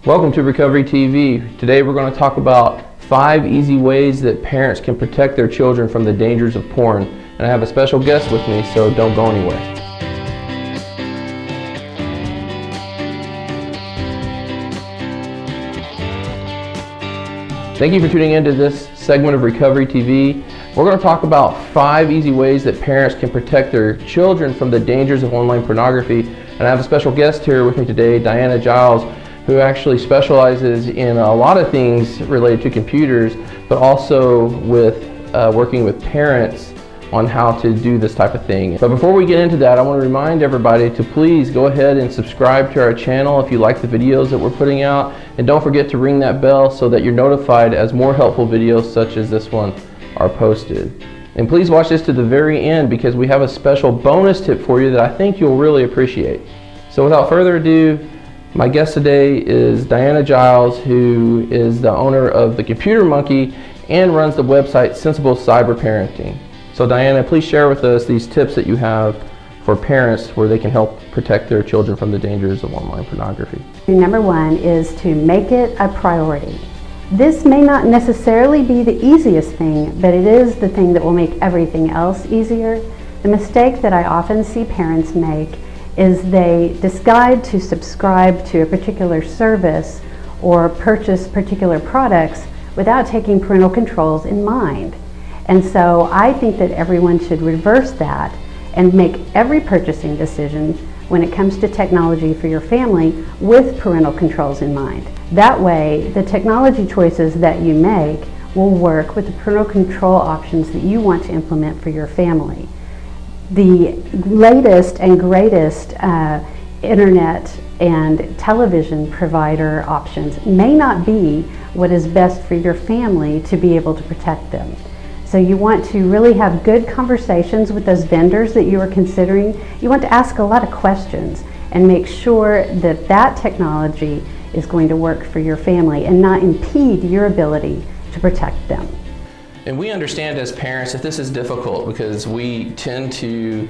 Welcome to Recovery TV. Today we're going to talk about 5 easy ways that parents can protect their children from the dangers of porn. And I have a special guest with me, so don't go anywhere. Thank you for tuning into this segment of Recovery TV. We're going to talk about 5 easy ways that parents can protect their children from the dangers of online pornography. And I have a special guest here with me today, Giles, who actually specializes in a lot of things related to computers, but also with working with parents on how to do this type of thing. But before we get into that, I want to remind everybody to please go ahead and subscribe to our channel if you like the videos that we're putting out, and don't forget to ring that bell so that you're notified as more helpful videos such as this one are posted. And please watch this to the very end because we have a special bonus tip for you that I think you'll really appreciate. So without further ado, my guest today is Giles, who is the owner of The Computer Monkey and runs the website Sensible Cyber Parenting. So Diana, please share with us these tips that you have for parents where they can help protect their children from the dangers of online pornography. Number 1 is to make it a priority. This may not necessarily be the easiest thing, but it is the thing that will make everything else easier. The mistake that I often see parents make is they decide to subscribe to a particular service or purchase particular products without taking parental controls in mind. And so I think that everyone should reverse that and make every purchasing decision when it comes to technology for your family with parental controls in mind. That way, the technology choices that you make will work with the parental control options that you want to implement for your family. The latest and greatest internet and television provider options may not be what is best for your family to be able to protect them. So you want to really have good conversations with those vendors that you are considering. You want to ask a lot of questions and make sure that that technology is going to work for your family and not impede your ability to protect them. And we understand as parents that this is difficult because we tend to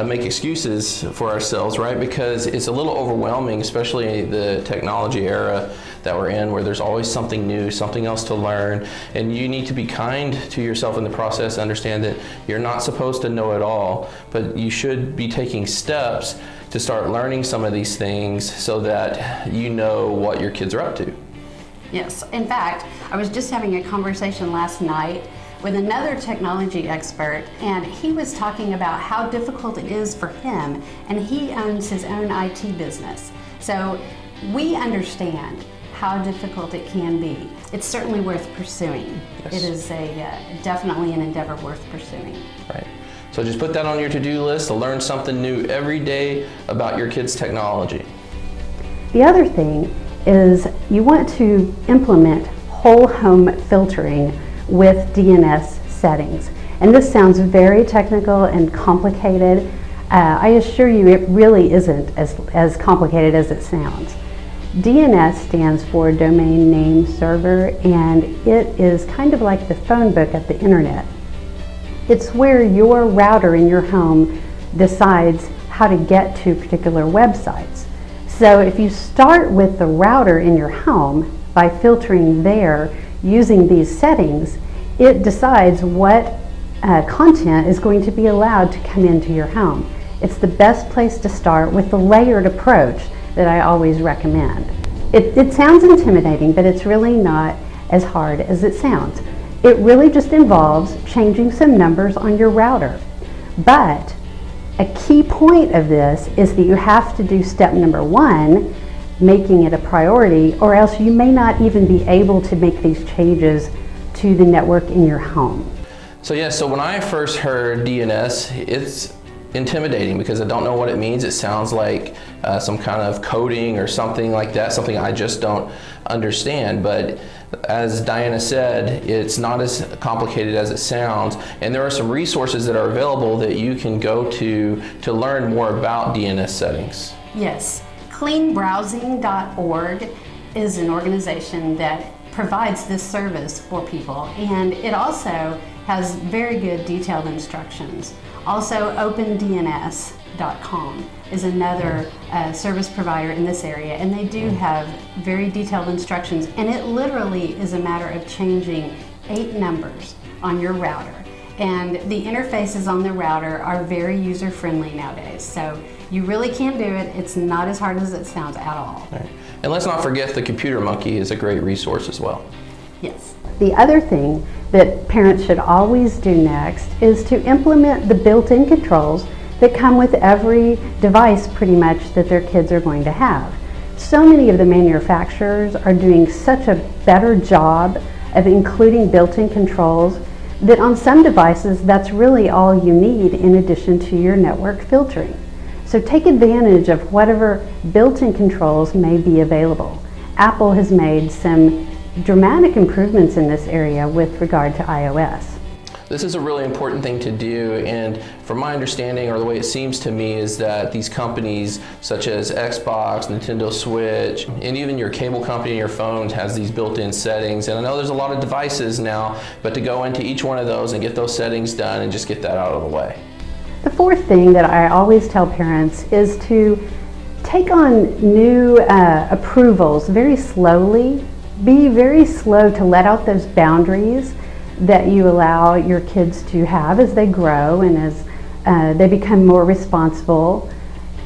make excuses for ourselves, right? Because it's a little overwhelming, especially the technology era that we're in, where there's always something new, something else to learn, and you need to be kind to yourself in the process, understand that you're not supposed to know it all, but you should be taking steps to start learning some of these things so that you know what your kids are up to. Yes, in fact, I was just having a conversation last night with another technology expert, and he was talking about how difficult it is for him, and he owns his own IT business. So we understand how difficult it can be. It's certainly worth pursuing. Yes. It is definitely an endeavor worth pursuing. Right. So just put that on your to-do list to learn something new every day about your kids' technology. The other thing is you want to implement whole home filtering with DNS settings. And this sounds very technical and complicated. I assure you it really isn't as complicated as it sounds. DNS stands for Domain Name Server, and it is kind of like the phone book at the internet. It's where your router in your home decides how to get to particular websites. So if you start with the router in your home by filtering there using these settings, it decides what content is going to be allowed to come into your home. It's the best place to start with the layered approach that I always recommend. It sounds intimidating, but it's really not as hard as it sounds. It really just involves changing some numbers on your router. But a key point of this is that you have to do step number 1, making it a priority, or else you may not even be able to make these changes to the network in your home. So when I first heard DNS, it's intimidating because I don't know what it means. It sounds like some kind of coding or something like that, something I just don't understand. But as Diana said, it's not as complicated as it sounds, and there are some resources that are available that you can go to learn more about DNS settings. Yes, cleanbrowsing.org is an organization that provides this service for people, and it also has very good detailed instructions. Also, opendns.com is another service provider in this area, and they do have very detailed instructions, and it literally is a matter of changing 8 numbers on your router. And the interfaces on the router are very user-friendly nowadays, so you really can do it. It's not as hard as it sounds at all. Right. And let's not forget the Computer Monkey is a great resource as well. Yes. The other thing that parents should always do next is to implement the built-in controls that come with every device pretty much that their kids are going to have. So many of the manufacturers are doing such a better job of including built-in controls that on some devices that's really all you need in addition to your network filtering. So take advantage of whatever built-in controls may be available. Apple has made some dramatic improvements in this area with regard to iOS. This is a really important thing to do, and from my understanding, or the way it seems to me, is that these companies such as Xbox, Nintendo Switch, and even your cable company and your phone has these built-in settings. And I know there's a lot of devices now, but to go into each one of those and get those settings done and just get that out of the way. The fourth thing that I always tell parents is to take on new approvals very slowly. Be very slow to let out those boundaries that you allow your kids to have as they grow and as they become more responsible.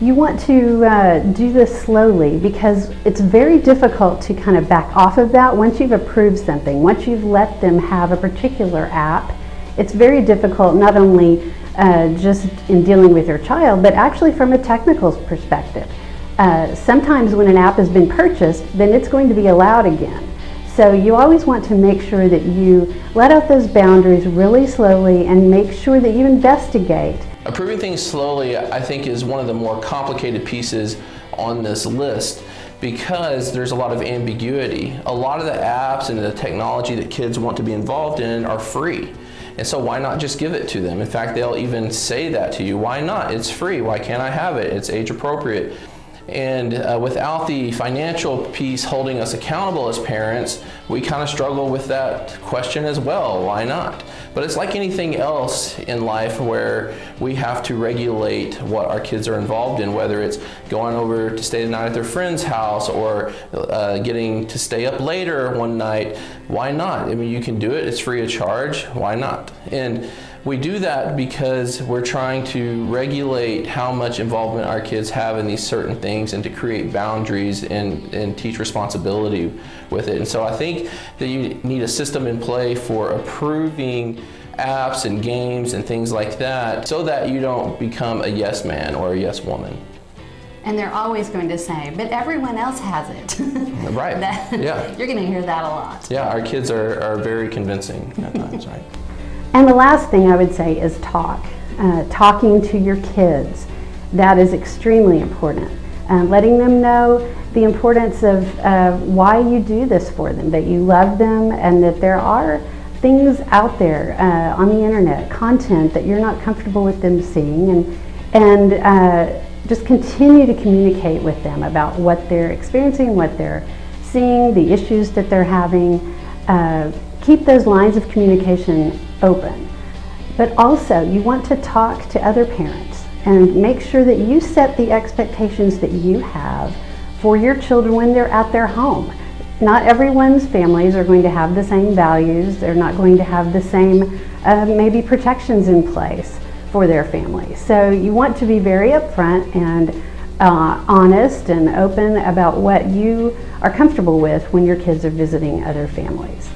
You want to do this slowly because it's very difficult to kind of back off of that once you've approved something. Once you've let them have a particular app, it's very difficult not only just in dealing with your child, but actually from a technical perspective. Sometimes when an app has been purchased, then it's going to be allowed again. So you always want to make sure that you let out those boundaries really slowly and make sure that you investigate. Approving things slowly, I think, is one of the more complicated pieces on this list because there's a lot of ambiguity. A lot of the apps and the technology that kids want to be involved in are free. And so why not just give it to them? In fact, they'll even say that to you. Why not? It's free. Why can't I have it? It's age appropriate. And without the financial piece holding us accountable as parents, we kind of struggle with that question as well. Why not? But it's like anything else in life where we have to regulate what our kids are involved in, whether it's going over to stay the night at their friend's house or getting to stay up later one night. Why not? I mean, you can do it. It's free of charge. Why not? And we do that because we're trying to regulate how much involvement our kids have in these certain things and to create boundaries and teach responsibility with it. And so I think that you need a system in play for approving apps and games and things like that so that you don't become a yes man or a yes woman. And they're always going to say, but everyone else has it. Right. Yeah. You're going to hear that a lot. Yeah, our kids are very convincing at times, right? And the last thing I would say is talk. Talking to your kids. That is extremely important. Letting them know the importance of why you do this for them, that you love them, and that there are things out there on the internet, content that you're not comfortable with them seeing, and just continue to communicate with them about what they're experiencing, what they're seeing, the issues that they're having. Keep those lines of communication open. But also, you want to talk to other parents and make sure that you set the expectations that you have for your children when they're at their home. Not everyone's families are going to have the same values. They're not going to have the same maybe protections in place for their family. So you want to be very upfront and honest and open about what you are comfortable with when your kids are visiting other families.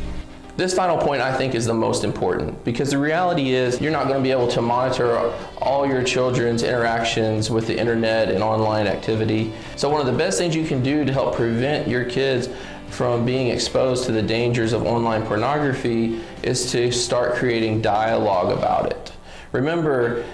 This final point, I think, is the most important because the reality is you're not going to be able to monitor all your children's interactions with the internet and online activity. So one of the best things you can do to help prevent your kids from being exposed to the dangers of online pornography is to start creating dialogue about it. Remember,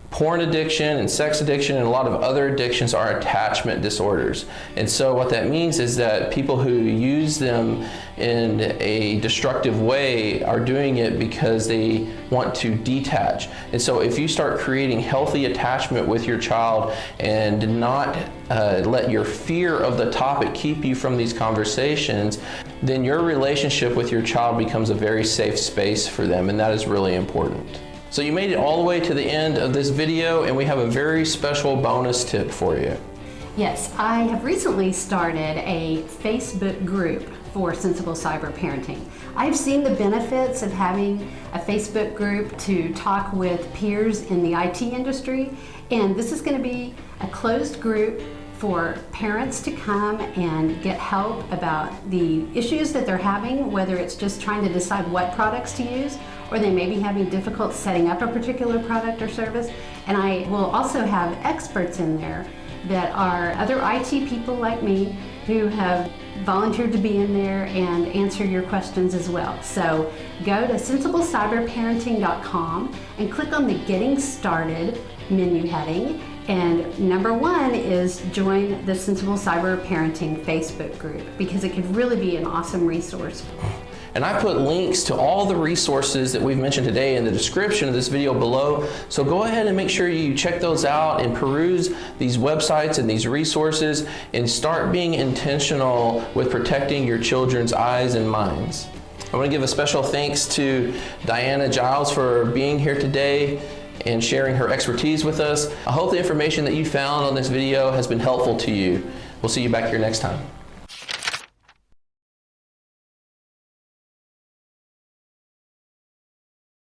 porn addiction and sex addiction and a lot of other addictions are attachment disorders. And so what that means is that people who use them in a destructive way are doing it because they want to detach. And so if you start creating healthy attachment with your child and not let your fear of the topic keep you from these conversations, then your relationship with your child becomes a very safe space for them, and that is really important. So you made it all the way to the end of this video, and we have a very special bonus tip for you. Yes, I have recently started a Facebook group for sensible cyber parenting. I've seen the benefits of having a Facebook group to talk with peers in the IT industry, and this is going to be a closed group for parents to come and get help about the issues that they're having, whether it's just trying to decide what products to use, or they may be having difficult setting up a particular product or service. And I will also have experts in there that are other IT people like me who have volunteered to be in there and answer your questions as well. So go to sensiblecyberparenting.com and click on the Getting Started menu heading. And number one is join the Sensible Cyber Parenting Facebook group, because it could really be an awesome resource. And I put links to all the resources that we've mentioned today in the description of this video below. So go ahead and make sure you check those out and peruse these websites and these resources and start being intentional with protecting your children's eyes and minds. I want to give a special thanks to Diana Giles for being here today and sharing her expertise with us. I hope the information that you found on this video has been helpful to you. We'll see you back here next time.